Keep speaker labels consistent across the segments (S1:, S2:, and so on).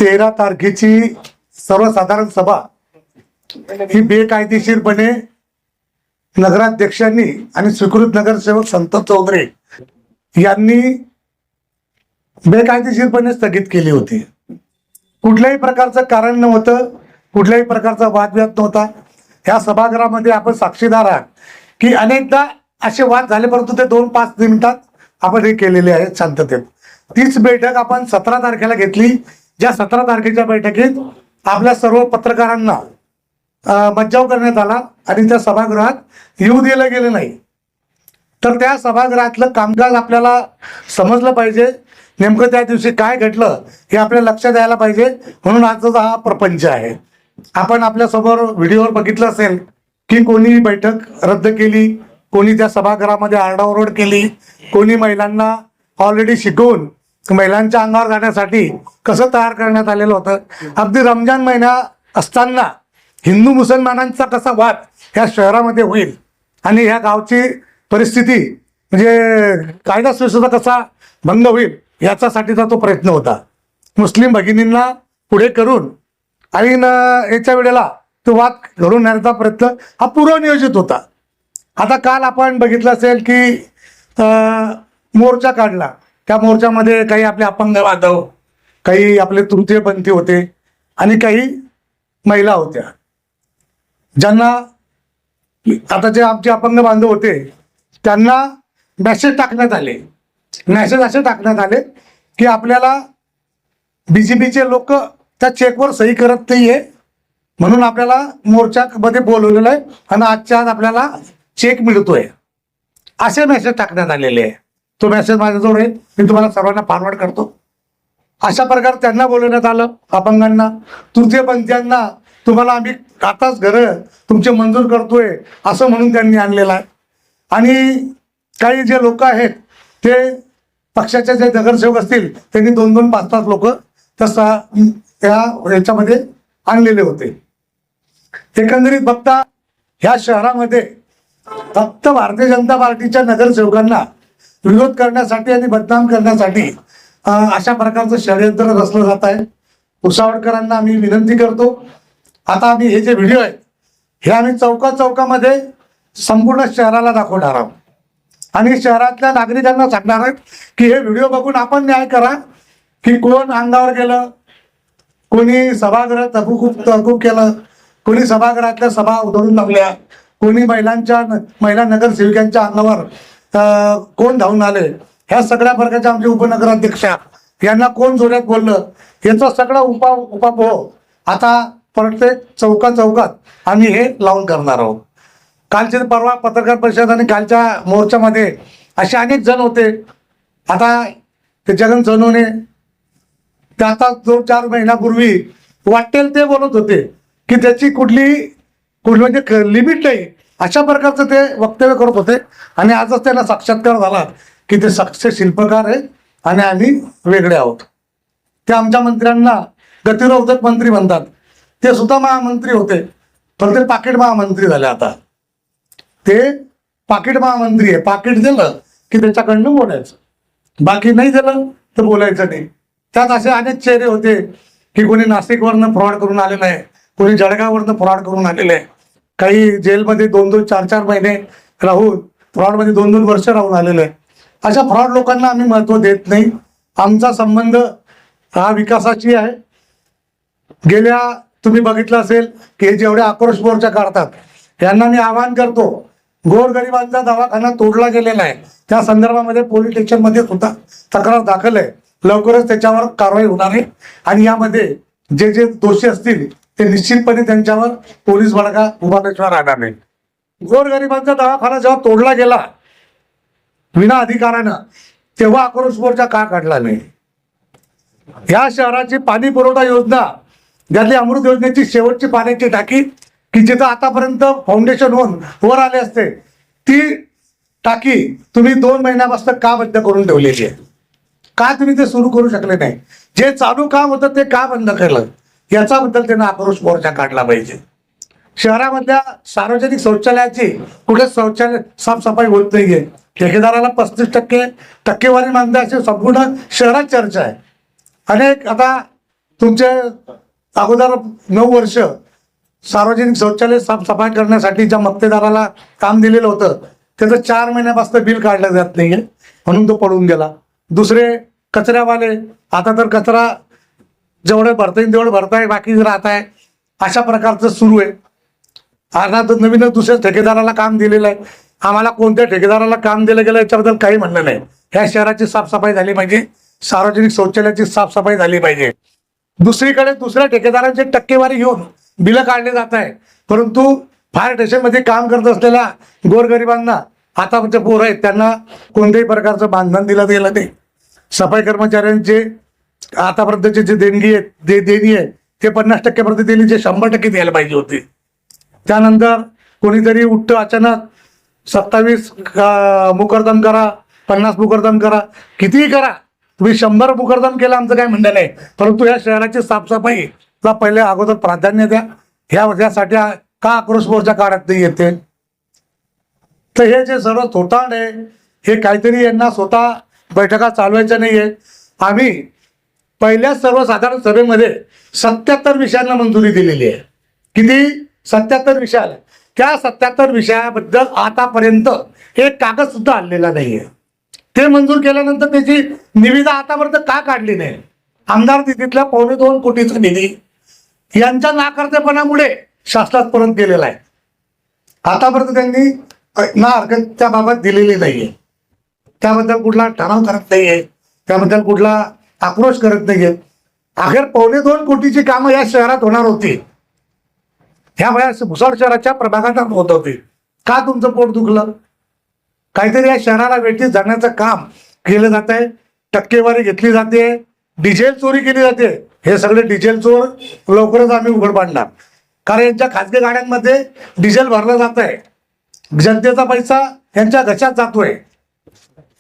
S1: 13 तारखेची सर्वसाधारण सभा ही बेकायदेशीरपणे नगराध्यक्षांनी आणि स्वीकृत नगरसेवक संतोष चौधरी यांनी बेकायदेशीरपणे स्थगित केली होती. कुठल्याही प्रकारचं कारण नव्हतं, कुठल्याही प्रकारचा वादविवाद नव्हता. ह्या सभागृहामध्ये आपण साक्षीदार आहात की अनेकदा असे वाद झाले, परंतु ते 2-5 मिनिटात आपण हे केलेले आहेत शांततेत. तीच बैठक आपण 17 तारखेला घेतली, ज्या 17 तारखेच्या बैठकीत आपल्या सर्व पत्रकारांना मज्जाव करण्यात आला आणि त्या सभागृहात येऊ दिलं गेलं नाही. तर त्या सभागृहातलं कामकाज आपल्याला समजलं पाहिजे, नेमकं त्या दिवशी काय घडलं हे आपल्याला लक्षात यायला पाहिजे. म्हणून आजचा हा प्रपंच आहे. आपण आपल्यासमोर व्हिडिओवर बघितलं असेल की कोणी बैठक रद्द केली, कोणी त्या सभागृहामध्ये आरडाओरड केली, कोणी महिलांना ऑलरेडी शिकवून महिलांच्या अंगावर जाण्यासाठी कसं तयार करण्यात आलेलं होतं. अगदी रमजान महिना असताना हिंदू मुसलमानांचा कसा वाद ह्या शहरामध्ये होईल आणि ह्या गावची परिस्थिती म्हणजे कायदा सुव्यवस्था कसा भंग होईल याच्यासाठीचा तो प्रयत्न होता. मुस्लिम भगिनींना पुढे करून आणि याच्या वेळेला तो वाद घडून नेण्याचा प्रयत्न हा पूर्वनियोजित होता. आता काल आपण बघितलं असेल की मोर्चा काढला. त्या मोर्चामध्ये काही आपले अपंग बांधव, काही आपले तृतीयपंथी होते आणि काही महिला होत्या, ज्यांना आता जे आमचे अपंग बांधव होते त्यांना मेसेज टाकण्यात आले. मेसेज असे टाकण्यात आले की आपल्याला BJPचे लोक त्या चेकवर सही करत नाहीये, म्हणून आपल्याला मोर्चामध्ये बोलवलेलं आहे आणि आजच्या आज आपल्याला चेक मिळतोय, असे मेसेज टाकण्यात आलेले आहे. तो मेसेज माझ्याजवळ आहे, मी तुम्हाला सर्वांना फॉरवर्ड करतो. अशा प्रकारे त्यांना बोलवण्यात आलं, अपंगांना, तृतीयपंथीयांना तुम्हाला आम्ही आताच घरं तुमचे मंजूर करतोय असं म्हणून त्यांनी आणलेलं आहे. आणि काही जे लोक आहेत ते पक्षाचे जे नगरसेवक असतील त्यांनी 2-2, 5-5 लोक तसा याच्यामध्ये आणलेले होते. एकंदरीत बघता ह्या शहरामध्ये फक्त भारतीय जनता पार्टीच्या नगरसेवकांना विरोध करण्यासाठी आणि बदनाम करण्यासाठी अशा प्रकारचं षडयंत्र रचलं जात आहे. उसावडकरांना आम्ही विनंती करतो, आता आम्ही हे जे व्हिडिओ आहेत हे आम्ही चौकामध्ये संपूर्ण शहराला दाखवणार आहोत आणि शहरातल्या नागरिकांना सांगणार आहेत की हे व्हिडिओ बघून आपण न्याय करा की कोण अंगावर गेलं, कोणी सभागृह तहकूब केलं, कोणी सभागृहातल्या सभा उधळून लावल्या, कोणी महिला नगरसेविकांच्या अंगावर कोण धावून आले, ह्या सगळ्या प्रकारच्या आमचे उपनगराध्यक्षा यांना कोण जोरात बोललं, याचा सगळा उपापोह आता प्रत्येक चौकात आम्ही हे लावून करणार आहोत. कालचे परवा पत्रकार परिषद आणि कालच्या मोर्चामध्ये असे अनेक जण होते. आता ते जगन सोनवणे ते आता 2-4 महिन्यापूर्वी वाटेल ते बोलत होते की त्याची कुठली म्हणजे लिमिट नाही, अशा प्रकारचं ते वक्तव्य करत होते. आणि आजच त्यांना साक्षात्कार झाला की ते सक्सेस शिल्पकार आहेत आणि आम्ही वेगळे आहोत. ते आमच्या मंत्र्यांना गतिरोधक मंत्री म्हणतात. ते सुद्धा महामंत्री होते, पण ते पाकिट महामंत्री झाले. आता ते पाकिट महामंत्री आहे. पाकिट दिलं की त्याच्याकडनं बोलायचं, बाकी नाही दिलं तर बोलायचं नाही. त्यात असे अनेक चेहरे होते की कोणी नाशिकवरनं फ्रॉड करून आलेलं आहे, कोणी जळगाववरनं फ्रॉड करून आलेलं आहे, काही जेलमध्ये 2-2, 4-4 महिने राहून फ्रॉडमध्ये 2-2 वर्ष राहून आलेलं आहे. अशा फ्रॉड लोकांना आम्ही महत्त्व देत नाही. आमचा संबंध हा विकासाची आहे. गेल्या तुम्ही बघितलं असेल की हे जेवढे आक्रोश मोर्चा काढतात यांना मी आवाहन करतो, गोरगरिबांचा दवाखाना तोडला गेलेला आहे, त्या संदर्भामध्ये पोलीस स्टेशनमध्ये सुद्धा तक्रार दाखल आहे. लवकरच त्याच्यावर कारवाई होणार आहे आणि यामध्ये जे दोषी असतील ते निश्चितपणे त्यांच्यावर पोलीस बळगा उभारल्याशिवाय राहणार नाही. गोरगरिबांचा दवाखाना जेव्हा तोडला गेला विना अधिकारानं, तेव्हा आक्रोश मोर्चा का काढला नाही? या शहराची पाणी पुरवठा योजना, ज्यातली अमृत योजनेची शेवटची पाण्याची टाकी की जिथं आतापर्यंत फाउंडेशन होऊन वर आले असते, ती टाकी तुम्ही 2 महिन्यापासून का बंद करून ठेवलेली आहे? का तुम्ही ते सुरू करू शकले नाही? जे चालू काम होतं ते का बंद केलं? याच्याबद्दल त्यांना आक्रोश मोर्चा काढला पाहिजे. शहरामधल्या सार्वजनिक शौचालयाची कुठे शौचालय साफसफाई होत नाहीये. ठेकेदाराला 35% टक्केवारी मागणं अशी संपूर्ण शहरात चर्चा आहे. अनेक आता तुमच्या अगोदर 9 वर्ष सार्वजनिक शौचालय साफसफाई करण्यासाठी ज्या मक्तेदाराला काम दिलेलं होतं त्याचं 4 महिन्यापासून बिल काढलं जात नाहीये, म्हणून तो पडून गेला. दुसरे कचऱ्यावाले आता तर कचरा जेवढं भरता येईल तेवढं भरताय, बाकी राहत आहे, अशा प्रकारचं सुरू आहे. आता तर नवीन दुसऱ्या ठेकेदाराला काम दिलेलं आहे. आम्हाला कोणत्या ठेकेदाराला काम दिलं गेलं याच्याबद्दल काही म्हणणं नाही. ह्या शहराची साफसफाई झाली पाहिजे, सार्वजनिक शौचालयाची साफसफाई झाली पाहिजे. दुसरीकडे दुसऱ्या ठेकेदारांची टक्केवारी घेऊन बिलं काढले जात आहे, परंतु फायर स्टेशनमध्ये काम करत असलेल्या गोरगरिबांना आता म्हणजे पोरं आहेत त्यांना कोणत्याही प्रकारचं बांधकाम दिलं गेलं नाही. सफाई कर्मचाऱ्यांचे आतापर्यंतचे जे देणी आहे ते 50% पर्यंत दिली, जे 100% द्यायला पाहिजे होते. त्यानंतर कोणीतरी उठतं अचानक 27 मुकरदम करा, 50 मुकरदम करा, कितीही करा, तुम्ही 100 मुकरदम केलं आमचं काय म्हणणं नाही, परंतु या शहराची साफसफाईला पहिले अगोदर प्राधान्य द्या. यासाठी का आक्रोश मोर्चा काढत नाही येते? तर हे जे सर्व थोटांड आहे हे काहीतरी यांना स्वतः बैठका चालवायच्या नाहीये. आम्ही पहिल्या सर्वसाधारण सभेमध्ये 77 विषयांना मंजुरी दिलेली आहे. किती? 77 विषयाला. त्या 77 विषयाबद्दल आतापर्यंत एक कागद सुद्धा आणलेला नाहीये. ते मंजूर केल्यानंतर त्याची निविदा आतापर्यंत का काढली नाही? आमदार निधीतल्या 2.25 कोटीचा निधी यांच्या नाकर्तेपणामुळे शासनात परत गेलेला आहे. आतापर्यंत त्यांनी ना हरकत त्याबाबत दिलेली नाहीये. त्याबद्दल कुठला ठराव करत नाहीये, त्याबद्दल कुठला आक्रोश करत नाहीये. अखेर 2.25 कोटीची कामं या शहरात होणार होती, ह्या भुसावळ शहराच्या प्रभागात होत होती. का तुमचं पोट दुखलं? काहीतरी या शहराला वेठीस जाण्याचं काम केलं जात आहे. टक्केवारी घेतली जाते, डिझेल चोरी केली जाते. हे सगळे डिझेल चोर लवकरच आम्ही उघड पाडणार, कारण यांच्या खासगी गाड्यांमध्ये डिझेल भरलं जात आहे. जनतेचा पैसा यांच्या घशात जातोय.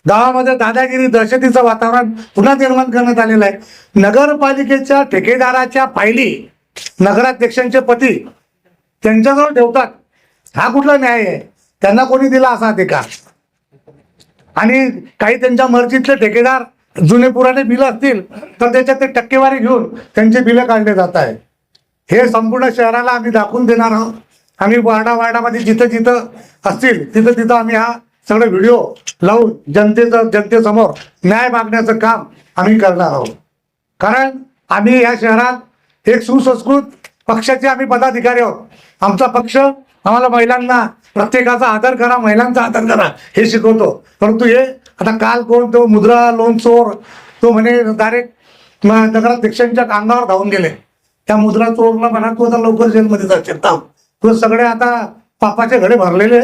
S1: गावामध्ये दादागिरी दहशतीचं वातावरण पुन्हा निर्माण करण्यात आलेलं आहे. नगरपालिकेच्या ठेकेदाराच्या फायली नगराध्यक्षांचे पती त्यांच्याजवळ ठेवतात. हा कुठला न्याय आहे? त्यांना कोणी दिला असा अधिकार? आणि काही त्यांच्या मर्जीतले ठेकेदार जुने पुराणे बिलं असतील तर त्याच्यात ते टक्केवारी घेऊन त्यांचे बिलं काढले जात आहे. हे संपूर्ण शहराला आम्ही दाखवून देणार आहोत. आम्ही वार्डामध्ये जिथं जिथं असतील तिथं तिथं आम्ही हा सगळे व्हिडिओ लावून जनतेसमोर न्याय मागण्याचं काम आम्ही करणार आहोत. कारण आम्ही या शहरात एक सुसंस्कृत पक्षाचे आम्ही पदाधिकारी आहोत. आमचा पक्ष आम्हाला महिलांना प्रत्येकाचा आदर करा, महिलांचा आदर करा हे शिकवतो. परंतु हे आता काल कोण तो मुद्रा लोन चोर तो म्हणे डायरेक्ट नगराध्यक्षांच्या अंगावर धावून गेले. त्या मुद्रा चोरला म्हणा तो आता लवकर जेलमध्ये जाईल. तो सगळे आता पापाचे घडे भरलेले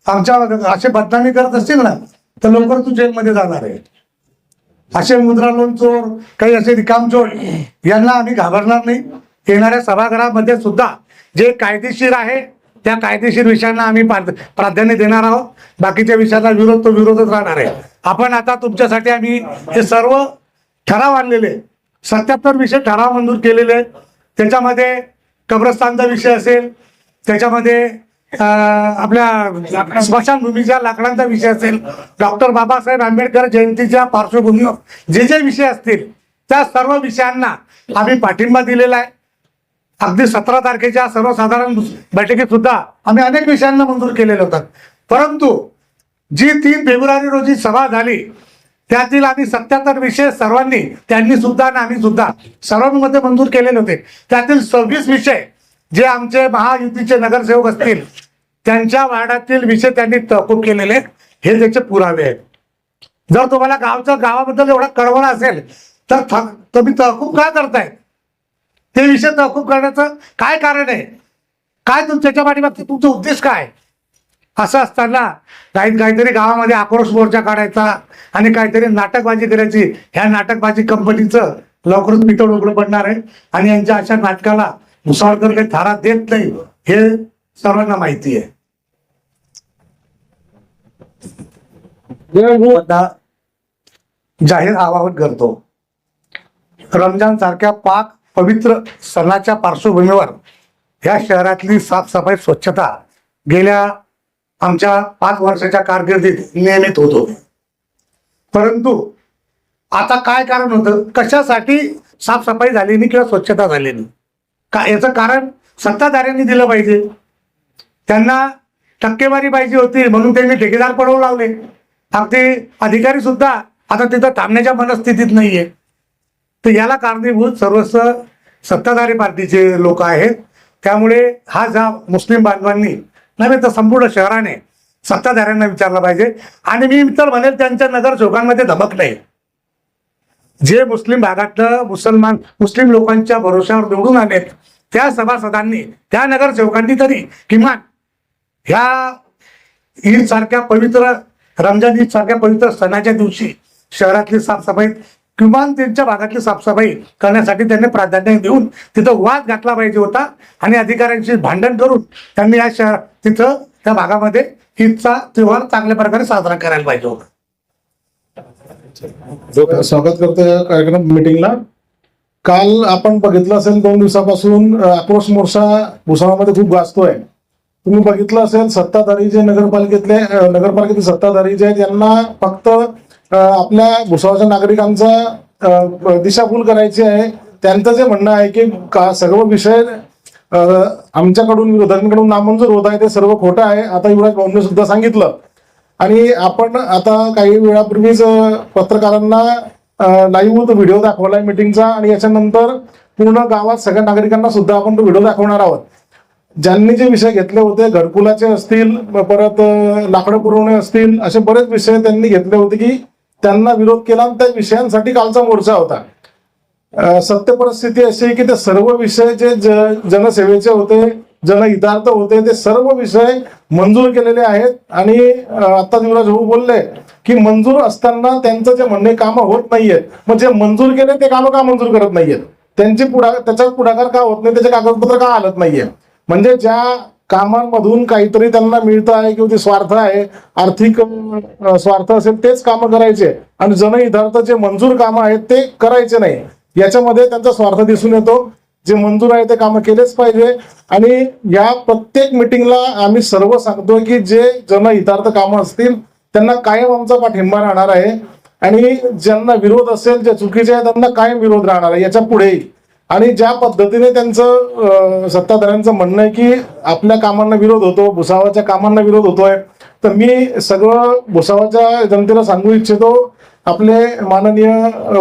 S1: आमच्या असे बदनामी करत असतील ना तर लवकर तू जेलमध्ये जाणार आहे. असे मुद्रा लोन चोर काही असे रिकामचोर यांना आम्ही घाबरणार नाही. येणाऱ्या सभागृहामध्ये सुद्धा जे कायदेशीर आहे त्या कायदेशीर विषयांना आम्ही प्राधान्य देणार आहोत. बाकीच्या विषयांना विरोध तो विरोधच राहणार आहे. आपण आता तुमच्यासाठी आम्ही हे सर्व ठराव आणलेले 77 विषय ठराव मंजूर केलेले. त्याच्यामध्ये कब्रस्तानचा विषय असेल, त्याच्यामध्ये आपल्या स्मशानभूमीच्या लाकडांचा विषय असेल, डॉक्टर बाबासाहेब आंबेडकर जयंतीच्या पार्श्वभूमीवर जे जे विषय असतील त्या सर्व विषयांना आम्ही पाठिंबा दिलेला आहे. अगदी 17 तारखेच्या सर्वसाधारण बैठकीत सुद्धा आम्ही अनेक विषयांना मंजूर केलेले होतात. परंतु जी 3 फेब्रुवारी रोजी सभा झाली त्यातील आम्ही 77 विषय सर्वांनी त्यांनी सुद्धा आणि आम्ही सुद्धा सर्वांमध्ये मंजूर केलेले होते. त्यातील 26 विषय जे आमचे महायुतीचे नगरसेवक असतील त्यांच्या वार्डातील विषय त्यांनी तहकूब केलेले हे त्याचे पुरावे आहेत. जर तुम्हाला गावाबद्दल एवढा कळवळा असेल तर तुम्ही तहकूब का करताय? ते विषय तहकूब करण्याचं काय कारण आहे? काय त्याच्या पाठीमागचा तुमचा उद्देश काय? असं असताना काहीतरी गावामध्ये आक्रोश मोर्चा काढायचा आणि काहीतरी नाटकबाजी करायची. ह्या नाटकबाजी कंपनीचं लवकरच पितळ उघडं पडणार आहे आणि यांच्या अशा नाटकाला भुसावळकर काही थारा देत नाही हे सर्वांना माहिती आहे. जाहीर आवाहन करतो, रमजान सारख्या पाक पवित्र सणाच्या पार्श्वभूमीवर या शहरातली साफसफाई स्वच्छता गेल्या आमच्या 5 वर्षाच्या कारकिर्दीत नियमित होत होती. परंतु आता काय कारण होतं, कशासाठी साफसफाई झाली नाही किंवा स्वच्छता झाली नाही, का याचं कारण सत्ताधाऱ्यांनी दिलं पाहिजे. त्यांना टक्केवारी पाहिजे होती म्हणून त्यांनी ठेकेदार पडवून लावले. अगदी अधिकारी सुद्धा आता तिथं थांबण्याच्या मनस्थितीत नाहीये. तर याला कारणीभूत सर्वस्व सत्ताधारी पार्टीचे लोक आहेत. त्यामुळे हा जा मुस्लिम बांधवांनी नव्हे तर संपूर्ण शहराने सत्ताधाऱ्यांना विचारलं पाहिजे. आणि मी तर म्हणेल त्यांच्या नगरसेवकांमध्ये धमक नाही. जे मुस्लिम भागातलं मुस्लिम लोकांच्या भरोश्यावर निवडून आलेत त्या सभासदांनी, त्या नगरसेवकांनी तरी किमान ह्या ईद सारख्या पवित्र, रमजान ईद सारख्या पवित्र सणाच्या दिवशी शहरातली साफसफाई, किमान त्यांच्या भागातली साफसफाई करण्यासाठी त्यांनी प्राधान्य देऊन तिथं वाद घातला पाहिजे होता. आणि अधिकाऱ्यांशी भांडण करून त्यांनी या शहर तिथं त्या भागामध्ये ईदचा त्योहार चांगल्या प्रकारे साजरा करायला पाहिजे होता.
S2: स्वागत करतो या कार्यक्रम मीटिंगला. काल आपण बघितलं असेल 2 दिवसापासून आक्रोश मोर्चा भुसावळमध्ये खूप गाजतोय. तुम्ही बघितलं असेल सत्ताधारी जे नगरपालिकेतील सत्ताधारी जे आहेत यांना फक्त आपल्या भुसावळच्या नागरिकांचा दिशाभूल करायची आहे. त्यांचं जे म्हणणं आहे की सर्व विषय आमच्याकडून विरोधकांकडून नामंजूर होत आहे ते सर्व खोटं आहे. आता युवराज भाऊंनी सुद्धा सांगितलं. आणि आपण आता काही वेळापूर्वीच पत्रकारांना लाईव्ह व्हिडिओ दाखवलाय मीटिंगचा आणि याच्यानंतर पूर्ण गावात सगळ्या नागरिकांना सुद्धा आपण तो व्हिडिओ दाखवणार आहोत. ज्यांनी जे विषय घेतले होते, घरकुलाचे असतील, परत लाकडं पुरवणे असतील, असे बरेच विषय त्यांनी घेतले होते की त्यांना विरोध केला आणि त्या विषयांसाठी कालचा मोर्चा होता. सत्य परिस्थिती अशी आहे की ते सर्व विषय जे जनसेवेचे होते, जनहितार्थ होते, ते सर्व विषय मंजूर केलेले आहेत. आणि आता युवराज भाऊ बोलले की मंजूर असताना त्यांचं जे म्हणणे कामं होत नाहीयेत, मग जे मंजूर केले ते कामं का मंजूर करत नाहीयेत, त्याच्यात पुढाकार का होत नाही, त्याचे कागदपत्र का हलत नाहीये. म्हणजे ज्या कामांमधून काहीतरी त्यांना मिळतं आहे किंवा ते स्वार्थ आहे, आर्थिक स्वार्थ असेल तेच कामं करायचे आणि जनहितार्थ जे मंजूर कामं आहेत ते करायचे नाही. याच्यामध्ये त्यांचा स्वार्थ दिसून येतो. जे मंजूर आहे ते कामं केलेच पाहिजे. आणि या प्रत्येक मिटिंगला आम्ही सर्व सांगतो की जे जनहितार्थ कामं असतील त्यांना कायम आमचा पाठिंबा राहणार आहे. आणि ज्यांना विरोध असेल, जे चुकीचे आहे त्यांना कायम विरोध राहणार आहे याच्या पुढेही. आणि ज्या पद्धतीने त्यांचं सत्ताधाऱ्यांचं म्हणणं आहे की आपल्या कामांना विरोध होतो, भुसावळच्या कामांना विरोध होतोय, तर मी सगळं भुसावळच्या जनतेला सांगू इच्छितो, आपले माननीय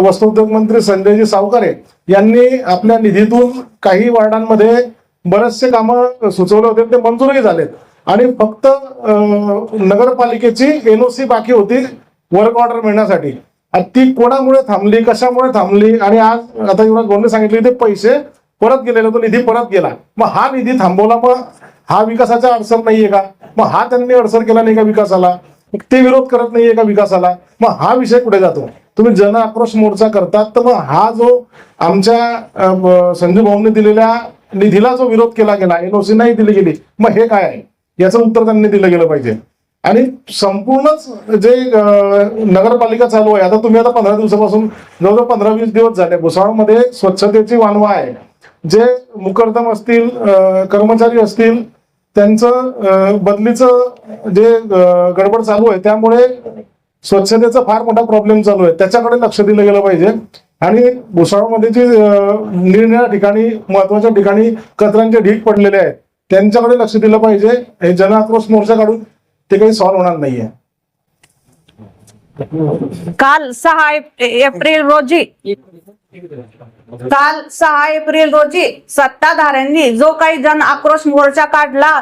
S2: वस्त्रोद्योग मंत्री संजयजी सावकारे यांनी आपल्या निधीतून काही वार्डांमध्ये बरेचसे कामं सुचवले होते, ते मंजूरही झालेत. आणि फक्त नगरपालिकेची NOC बाकी होती वर्क ऑर्डर मिळण्यासाठी. ती कोणामुळे थांबली, कशामुळे थांबली, आणि आज आता युवराज भाऊंनी सांगितले ते पैसे परत गेलेले, तो निधी परत गेला. मग हा निधी थांबवला, मग हा विकासाचा अडसर नाहीये का? मग हा त्यांनी अडसर केला नाही का विकासाला? ते विरोध करत नाहीये का विकासाला? मग हा विषय कुठे जातो? तुम्ही जन आक्रोश मोर्चा करतात तर मग हा जो आमच्या संजू भाऊंनी दिलेल्या निधीला जो विरोध केला गेला, NOC नाही दिली गेली, मग हे काय आहे याचं उत्तर त्यांनी दिलं गेलं पाहिजे. आणि संपूर्णच जे नगरपालिका चालू आहे, आता तुम्ही आता 15 दिवसापासून जवळजवळ 15-20 दिवस झाले भुसावळमध्ये स्वच्छतेची वानवा आहे. जे मुकरदम असतील, कर्मचारी असतील, त्यांचं बदलीचं जे गडबड चालू आहे, त्यामुळे स्वच्छतेचा फार मोठा प्रॉब्लेम चालू आहे. त्याच्याकडे लक्ष दिलं गेलं पाहिजे. आणि भुसावळमध्ये जे निरनिराळ्या ठिकाणी, महत्वाच्या ठिकाणी कचऱ्यांचे ढीग पडलेले आहेत, त्यांच्याकडे लक्ष दिलं पाहिजे. हे जन आक्रोश मोर्चा काढून ते काही सॉल्व्ह होणार नाहीये.
S3: काल 6 एप्रिल रोजी सत्ताधाऱ्यांनी जो काही जन आक्रोश मोर्चा काढला,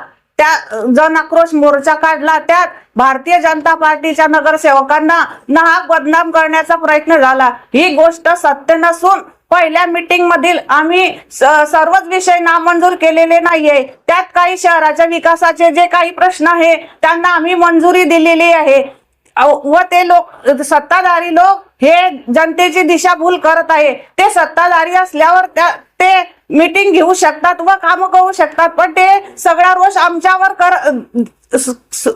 S3: त्यात भारतीय जनता पार्टीच्या नगरसेवकांना नाहक बदनाम करण्याचा प्रयत्न झाला. ही गोष्ट सत्य नसून पहिल्या मीटिंग मधील आम्ही सर्वच विषय नामंजूर केलेले नाहीये. त्यात काही शहराच्या विकासाचे जे काही प्रश्न आहे त्यांना आम्ही मंजुरी दिलेली आहे. व ते लोक, सत्ताधारी लोक हे जनतेची दिशाभूल करत आहे. ते सत्ताधारी असल्यावर ते मीटिंग घेऊ शकतात व काम करू शकतात, पण ते सगळा रोष आमच्यावर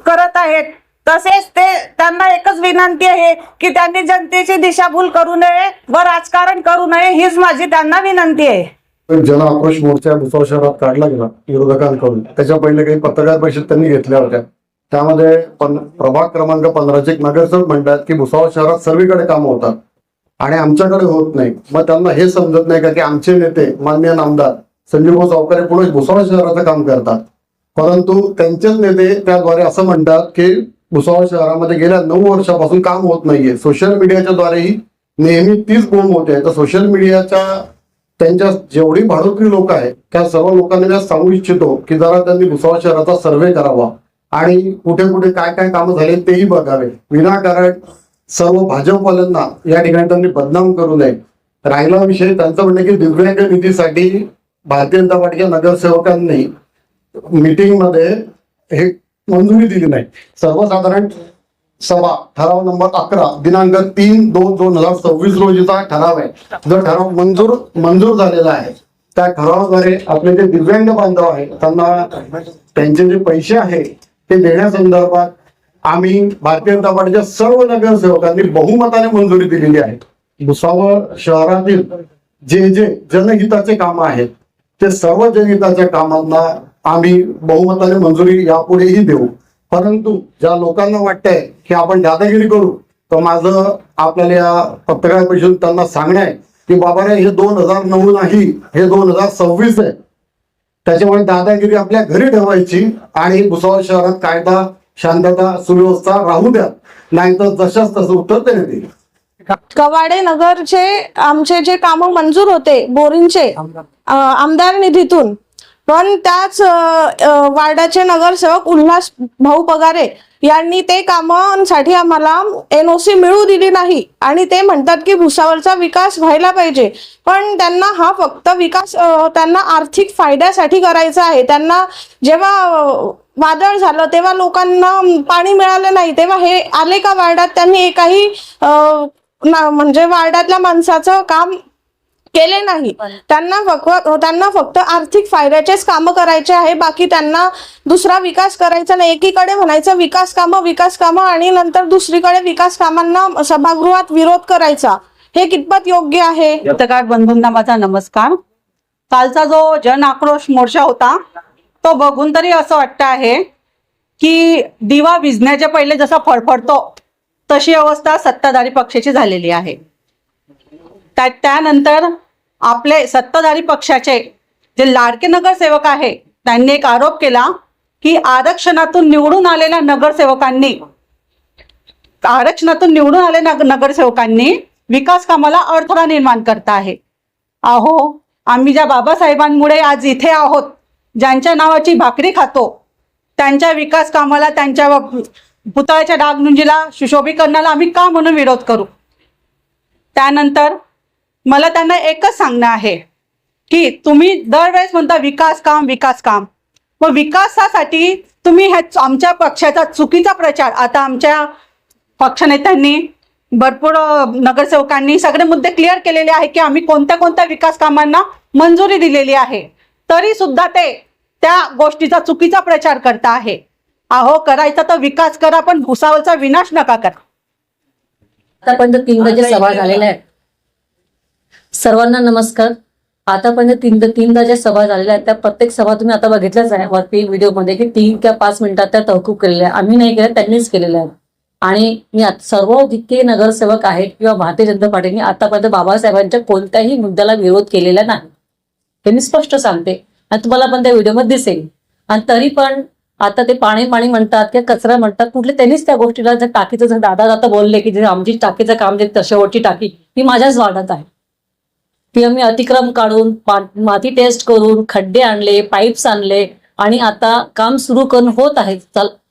S3: करत आहेत. तसेच त्यांना एकच विनंती आहे की त्यांनी जनतेची दिशाभूल करू नये व राजकारण करू नये, हीच माझी त्यांना विनंती आहे.
S4: जन आक्रोश मोर्चा भुसावळ शहरात काढला गेला विरोधकांकडून. त्याच्या पहिले काही पत्रकार परिषद त्यांनी घेतल्या होत्या. त्यामध्ये प्रभाग क्रमांक 15चे एक नगरसेवक म्हणतात की भुसावळ शहरात सर्वीकडे कामं होतात, आणि आमच्याकडे होत नाही. मग त्यांना हे समजत नाही का की आमचे नेते माननीय नामदार संजय भाऊ सावकारे पुणे भुसावळ शहराचं काम करतात, परंतु त्यांचेच नेते त्याद्वारे असं म्हणतात की भुसावळ शहरामध्ये गेल्या 9 वर्षापासून काम होत नाहीये. सोशल मीडियाच्या द्वारेही नेहमी तीच बोंब होते. तर सोशल मीडियाच्या त्यांच्या जेवढी भाडोत्री लोक आहेत त्या सर्व लोकांना मी सांगू इच्छितो की जरा त्यांनी भुसावळ शहराचा सर्व्हे करावा आणि कुठे कुठे काय काय कामं झाले तेही बघावे. विनाकारण सर्व भाजपवाल्यांना या ठिकाणी त्यांनी बदनाम करू नये. राहिला विषय त्यांचं म्हणणं की दिव्यांग निधीसाठी भारतीय जनता पार्टीच्या नगरसेवकांनी मीटिंगमध्ये हे मंजुरी दिली नाही. सर्वसाधारण सभा ठराव नंबर 11 दिनांक 3/2/2026 रोजीचा ठराव आहे. जो ठराव मंजूर झालेला आहे त्या ठरावाद्वारे आपले जे दिव्यांग बांधव आहेत त्यांना त्यांचे जे पैसे आहे ते देण्यासंदर्भात आम्ही भारतीय जनता पार्टीच्या सर्व नगरसेवकांनी बहुमताने मंजुरी दिलेली आहे. भुसावळ शहरातील जे जनहिताचे कामं आहेत ते सर्व जनहिताच्या कामांना आम्ही बहुमताने मंजुरी यापुढेही देऊ. परंतु ज्या लोकांना वाटतंय की आपण दादागिरी करू, तर माझं आपल्याला या पत्रकार परिषदेत त्यांना सांगणं आहे की बाबा रे, हे 2009 नाही, हे 2026 आहे. त्याच्यामुळे दादागिरी आपल्या घरी ठेवायची आणि भुसावळ शहरात कायदा शांतता सुव्यवस्था राहू द्या, नाहीतर जशाच तसं उत्तर देण्यात येईल.
S5: कवाडे नगरचे आमचे जे कामं मंजूर होते बोरिंगचे आमदार निधीतून, पण त्याच वार्डाचे नगरसेवक उल्हास भाऊ पगारे यांनी ते कामांसाठी आम्हाला NOC मिळू दिली नाही आणि ते म्हणतात की भुसावळचा विकास व्हायला पाहिजे. पण त्यांना हा फक्त विकास त्यांना आर्थिक फायद्यासाठी करायचा आहे. त्यांना जेव्हा वादळ झालं तेव्हा लोकांना पाणी मिळालं नाही, तेव्हा हे आले का वार्डात, त्यांनी एकाही म्हणजे वार्डातल्या माणसाचं काम केले नाही. त्यांना फक्त आर्थिक फायद्याचेच कामं करायचे आहे, बाकी त्यांना दुसरा विकास करायचा नाही. एकीकडे म्हणायचं विकास कामं आणि नंतर दुसरीकडे विकास कामांना सभागृहात विरोध करायचा, हे कितपत योग्य आहे?
S3: पत्रकार बंधूंना माझा नमस्कार. कालचा जो जन आक्रोश मोर्चा होता तो बघून तरी असं वाटतं आहे की दिवा विझण्याच्या पहिले जसा फडफडतो तशी अवस्था सत्ताधारी पक्षाची झालेली आहे. त्यानंतर आपले सत्ताधारी पक्षाचे जे लाडके नगरसेवक आहे त्यांनी एक आरोप केला की आरक्षणातून निवडून आलेल्या नगरसेवकांनी विकास कामाला अडथळा निर्माण करता आहे. अहो, आम्ही ज्या बाबासाहेबांमुळे आज इथे आहोत, ज्यांच्या नावाची भाकरी खातो, त्यांच्या विकास कामाला, त्यांच्या पुतळ्याच्या डागडुजीला, सुशोभीकरणाला आम्ही का म्हणून विरोध करू? त्यानंतर मला त्यांना एकच सांगणं आहे की तुम्ही दरवेळेस म्हणता विकास काम, मग विकासासाठी तुम्ही आमच्या पक्षाचा चुकीचा प्रचार, आता आमच्या पक्षनेत्यांनी भरपूर नगरसेवकांनी सगळे मुद्दे क्लिअर केलेले आहे की आम्ही कोणत्या विकास कामांना मंजुरी दिलेली आहे, तरी सुद्धा ते त्या गोष्टीचा चुकीचा प्रचार करता आहे. अहो, करायचा तर विकास करा, पण भुसावळचा विनाश नका करा.
S6: आतापर्यंत 3दा ज्या सभा झालेल्या आहेत, सर्वांना नमस्कार. आतापर्यंत 3दा ज्या सभा झालेल्या आहेत त्या प्रत्येक सभा तुम्ही आता बघितल्याच आहे वरती व्हिडिओमध्ये की 3 किंवा 5 मिनिटात त्या तहकूब केलेल्या आहे. आम्ही नाही केल्या, त्यांनीच केलेल्या आहेत. आणि मी सर्व जितके नगरसेवक आहेत किंवा भारतीय जनता पार्टीने आतापर्यंत बाबासाहेबांच्या कोणत्याही मुद्द्याला विरोध केलेला नाही, हे मी स्पष्ट सांगते आणि तुम्हाला पण त्या व्हिडिओमध्ये दिसेल. आणि तरी पण आता ते पाणी म्हणतात किंवा कचरा म्हणतात, कुठले त्यांनीच त्या गोष्टीला जर टाकीचं जर दादा बोलले की जे आमची टाकीचं काम जे शेवटची टाकी ती माझ्याच वार्डात आहे, ती आम्ही अतिक्रम काढून माती टेस्ट करून खड्डे आणले, पाईप्स आणले आणि आता काम सुरू करून होत आहे.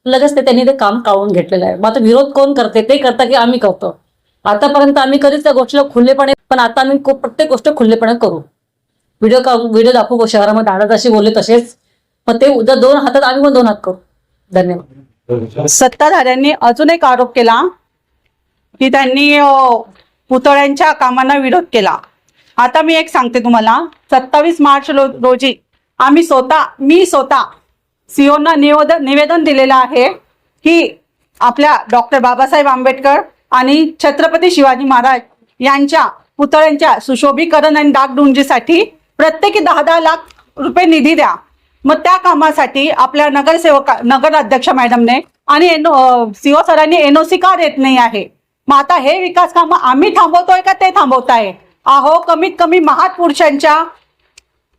S6: लगेच त्यांनी ते काम काढून घेतलेलं आहे. मग आता विरोध कोण करते? ते करता की आम्ही करतो? आतापर्यंत आम्ही कधीच त्या गोष्टीला खुल्लेपणे, पण आता आम्ही प्रत्येक गोष्ट खुल्लेपणे करू. व्हिडिओ दाखवू शहरामध्ये दादा जसे बोलले तसेच, मग ते उद्या 2 हातात आम्ही पण 2 हात करू. धन्यवाद.
S3: सत्ताधाऱ्यांनी अजून एक आरोप केला की त्यांनी पुतळ्यांच्या कामांना विरोध केला. आता मी एक सांगते तुम्हाला, 27 मार्च रोजी मी स्वतः सीओना निवेदन दिलेलं आहे की आपल्या डॉक्टर बाबासाहेब आंबेडकर आणि छत्रपती शिवाजी महाराज यांच्या पुतळ्यांच्या सुशोभीकरण आणि डागडुजीसाठी प्रत्येकी 10-10 लाख रुपये निधी द्या. मग त्या कामासाठी आपल्या नगराध्यक्ष मॅडमने आणि सीओ सरांनी NOC का देत नाही आहे,
S7: मग आता हे विकास कामं आम्ही थांबवतोय का ते थांबवताय? अहो, कमीत कमी महापुरुषांच्या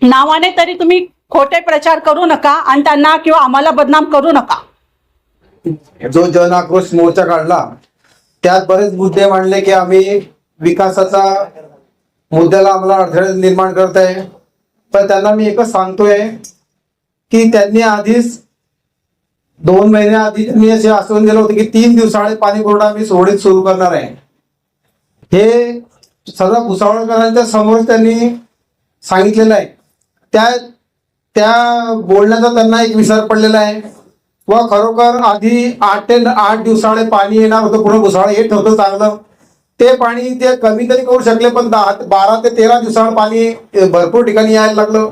S7: नावाने तरी तुम्ही खोटे प्रचार करू नका आणि त्यांना किंवा आम्हाला बदनाम करू नका.
S8: जो जन आक्रोश मोर्चा काढला त्यात बरेच मुद्दे मांडले की आम्ही विकासाचा मुद्द्याला आम्हाला अडथळे निर्माण करत आहे. पण त्यांना मी एकच सांगतोय की त्यांनी आधीच 2 महिन्याआधी त्यांनी असे आश्वासन दिलं होतं की 3 दिवसाआड पाणी पुरवठा आम्ही सुरळीत सुरू करणार आहे. हे सर्व भुसावळकरांच्या समोर त्यांनी सांगितलेलं आहे. त्या बोलण्याचा त्यांना एक विसर पडलेला आहे व खरोखर आधी 8 ते 8 दिवसाआड पाणी येणार होतं, पूर्ण भुसावळ येत होतं चांगलं. ते पाणी ते कमी तरी करू शकले, पण 12 ते 13 दिवसाआड पाणी भरपूर ठिकाणी यायला लागलं.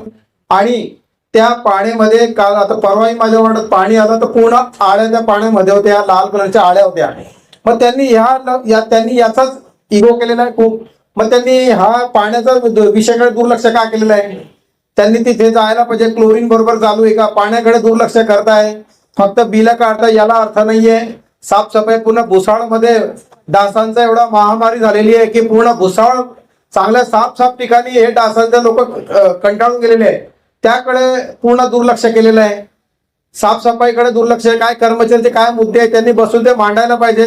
S8: आणि त्या पाण्यामध्ये काल आता परवाही माझ्या वाटत पाणी आलं तर पूर्ण आळ्या त्या पाण्यामध्ये होत्या, लाल कलरच्या आळ्या होत्या. मग त्यांनी त्यांनी याचाच इगो केलेला आहे खूप. मग त्यांनी हा पाण्याचा विषयाकडे दुर्लक्ष का केलेलं आहे? त्यांनी तिथे जायला पाहिजे. क्लोरीन बरोबर चालू आहे का? पाण्याकडे दुर्लक्ष करताय, फक्त बिल काढताय, याला अर्थ नाहीये. साफसफाई पूर्ण भुसावळमध्ये डासांचा एवढा महामारी झालेली आहे की पूर्ण भुसावळ चांगल्या साफ ठिकाणी हे डासांचे लोक कंटाळून गेलेले आहे. त्याकडे पूर्ण दुर्लक्ष केलेलं आहे. साफसफाईकडे दुर्लक्ष आहे. काय कर्मचाऱ्यांचे काय मुद्दे आहेत त्यांनी बसून ते मांडायला पाहिजे.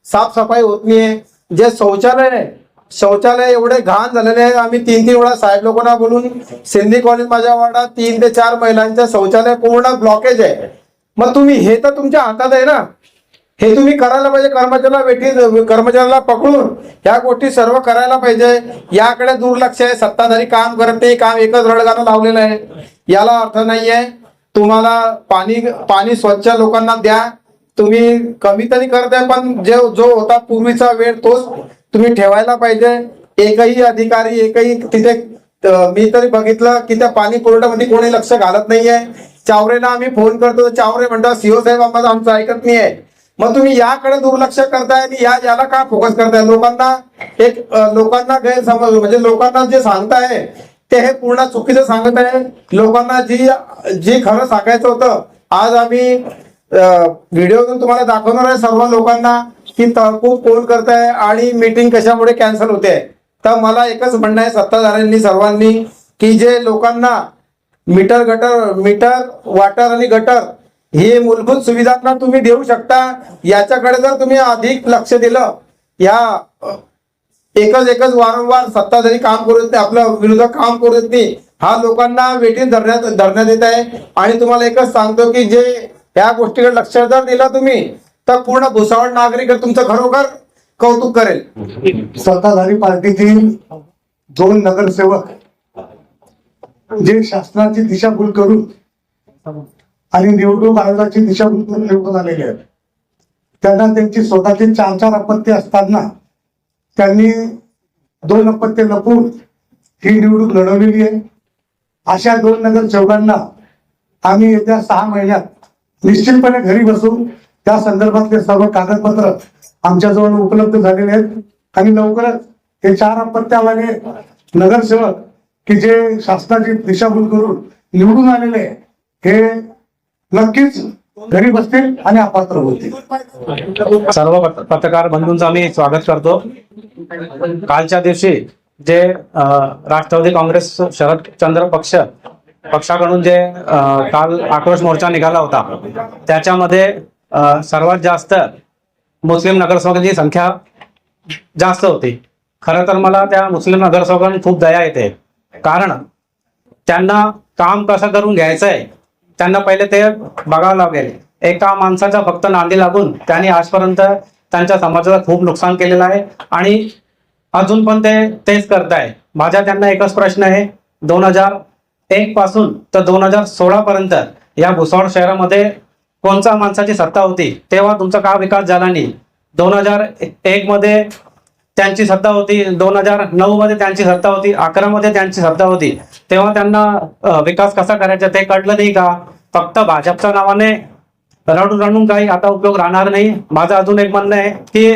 S8: साफसफाई होत नाहीये. जे शौचालय एवढे घाण झालेले आहे. आम्ही 3-3 वेळा साहेब लोकांना बोलून सिंधी कॉलेज माझ्या वार्डात 3 ते 4 महिलांच्या शौचालय पूर्ण ब्लॉकेज आहे. मग तुम्ही हे तर तुमच्या हातात आहे ना, हे तुम्ही करायला पाहिजे. कर्मचाऱ्याला पकडून ह्या गोष्टी सर्व करायला पाहिजे. याकडे दुर्लक्ष आहे. सत्ताधारी काम करत नाही, काम एकच रडगाणं लावलेलं आहे. याला अर्थ नाहीये. तुम्हाला पाणी स्वच्छ लोकांना द्या. तुम्ही कमी तरी करताय, पण जो होता पूर्वीचा वेळ तोच तुम्ही ठेवायला पाहिजे. एकही अधिकारी एकही तिथे मी तरी बघितलं की त्या पाणी पुरवठ्यामध्ये कोणी लक्ष घालत नाहीये. चावरेला आम्ही फोन करतो, चावरे म्हणतात सीओ साहेब आमचं ऐकत नाहीये. मग तुम्ही याकडे दुर्लक्ष करताय आणि याला का फोकस करताय? लोकांना गैरसमज, म्हणजे लोकांना जे सांगताय ते हे पूर्ण चुकीचं सांगत आहे. लोकांना जी खरं सांगायचं होतं, आज आम्ही व्हिडिओतून तुम्हाला दाखवणार आहे सर्व लोकांना की तहकूब कोण करताय आणि मीटिंग कशामुळे कॅन्सल होते. तर मला एकच म्हणणं आहे सत्ताधाऱ्यांनी सर्वांनी की जे लोकांना मीटर, वाटर आणि गटर ही मूलभूत सुविधांना तुम्ही देऊ शकता, याच्याकडे जर तुम्ही अधिक लक्ष दिलं, या एकच वारंवार सत्ताधारी काम करू देत नाही, आपल्या विरोधात काम करू देत नाही, हा लोकांना वेठीस धरण्यात येत आहे. आणि तुम्हाला एकच सांगतो की जे या गोष्टीकडे लक्ष जर दिलं तुम्ही तर पूर्ण भुसावळ नागरिक तुमचं खरोखर कौतुक करेल.
S1: सत्ताधारी पार्टीतील 2 नगरसेवक जे शासनाची दिशाभूल करून आणि निवडणूक आयोगाची दिशाभूल करून निवडून आलेले आहेत, त्यांना त्यांची स्वतःची 4-4 अपत्य असताना त्यांनी 2 अपत्य लपवून ही निवडणूक लढवलेली आहे. अशा 2 नगरसेवकांना आम्ही येत्या 6 महिन्यात निश्चितपणे घरी बसून त्या संदर्भातले सर्व कागदपत्र आमच्याजवळ उपलब्ध झालेले आहेत. आणि लवकरच हे 4 अपत्यावाले नगरसेवक की जे शासनाची दिशाभूल करून निवडून आलेले हे नक्कीच घरी बसतील आणि अपात्र होतील.
S9: सर्व पत्रकार बंधूंचं आम्ही स्वागत करतो. कालच्या दिवशी जे राष्ट्रवादी काँग्रेस शरदचंद्र पक्षाकडून जे काल आक्रोश मोर्चा निघाला होता, त्याच्यामध्ये सर्वात जास्त मुस्लिम नगरसेवकांची संख्या जास्त होती. खरं तर मला त्या मुस्लिम नगरसेवकांनी खूप दया येते, कारण त्यांना काम कसं करून घ्यायचंय त्यांना पहिले ते बघावं लागेल. एका माणसाच्या फक्त नांदी लागून त्यांनी आजपर्यंत त्यांच्या समाजाचं खूप नुकसान केलेलं आहे आणि अजून पण ते तेच करताय. माझा त्यांना एकच प्रश्न आहे, 2001 पासून तर 2016 पर्यंत या भुसावळ शहरामध्ये कोणत्या माणसाची सत्ता होती, तेव्हा तुमचा का विकास झाला नाही? 2001 मध्ये त्यांची सत्ता होती, 2009 मध्ये त्यांची सत्ता होती, 11 मध्ये त्यांची सत्ता होती, तेव्हा त्यांना विकास कसा करायचा ते कळलं नाही का? फक्त भाजपच्या नावाने रडून काही आता उपयोग राहणार नाही. माझं अजून एक म्हणणं आहे की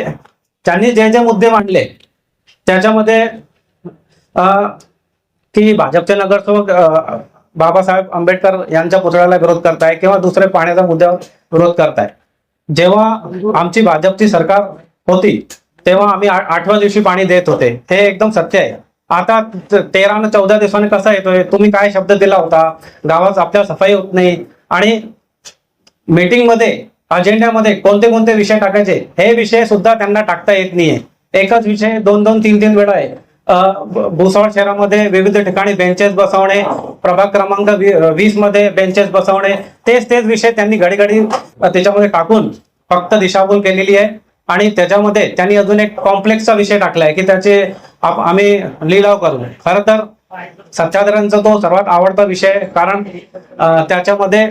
S9: त्यांनी जे मुद्दे मांडले त्याच्यामध्ये की भाजपचे नगरसेवक बाबासाहेब आंबेडकर यांच्या पुतळ्याला विरोध करताय किंवा दुसरे पाण्याच्या मुद्द्यावर विरोध करताय. जेव्हा आमची भाजपची सरकार होती तेव्हा आम्ही 8व्या दिवशी पाणी देत होते, हे एकदम सत्य आहे. आता 13 आणि 14 दिवसांनी कसा येतोय, तुम्ही काय शब्द दिला होता, गावात आपल्या सफाई होत नाही, आणि मीटिंग मध्ये अजेंड्यामध्ये कोणते कोणते विषय टाकायचे हे विषय सुद्धा त्यांना टाकता येत नाहीये. एकच विषय 2-3 वेळा आहे. भुसावळ शहरामध्ये विविध ठिकाणी बेंचेस बसवणे, प्रभाग क्रमांक 20 मध्ये बेंचेस बसवणे, तेच विषय त्यांनी घडी त्याच्यामध्ये टाकून फक्त दिशाभूल केलेली आहे. आणि त्याच्यामध्ये त्यांनी अजून एक कॉम्प्लेक्सचा विषय टाकलाय की त्याचे आम्ही लिलाव करू. खरं तर सत्ताधाऱ्यांचा तो सर्वात आवडता विषय, कारण त्याच्यामध्ये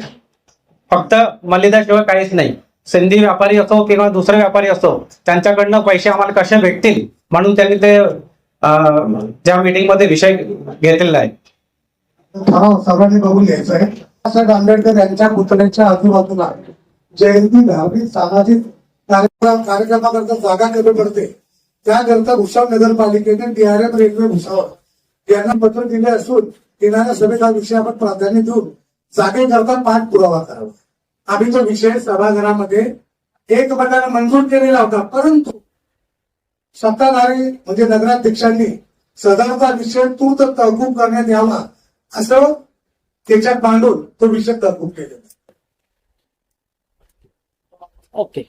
S9: फक्त मलिदाशिवाय काहीच नाही. सिंधी व्यापारी असो किंवा दुसरे व्यापारी असो, त्यांच्याकडनं पैसे आम्हाला कसे भेटतील म्हणून त्यांनी ते ज्या मीटिंग मध्ये विषय घेतलेला आहे.
S1: सर्वांनी बघून घ्यायचं आहे. बाबासाहेब आंबेडकर यांच्या पुतळ्याच्या आजूबाजूला जयंती धार्मिक सामाजिक कार्यक्रमाकरता जागा कमी पडते, त्याकरता भुसावळ नगरपालिकेने DRM रेल्वे भुसावळ यांना पत्र दिले असून येणाऱ्या सभेत हा विषय आपण प्राधान्य देऊन जागेकरता पाठपुरावा करावा. आम्ही तो विषय सभागृहामध्ये एकमताने मंजूर केलेला होता, परंतु सत्ताधारी म्हणजे नगराध्यक्षांनी सदरचा विषय तूर्त तहकूब करण्यात यावा असं त्याच्यात मांडून तो विषय तहकूब केलेला.
S9: ओके.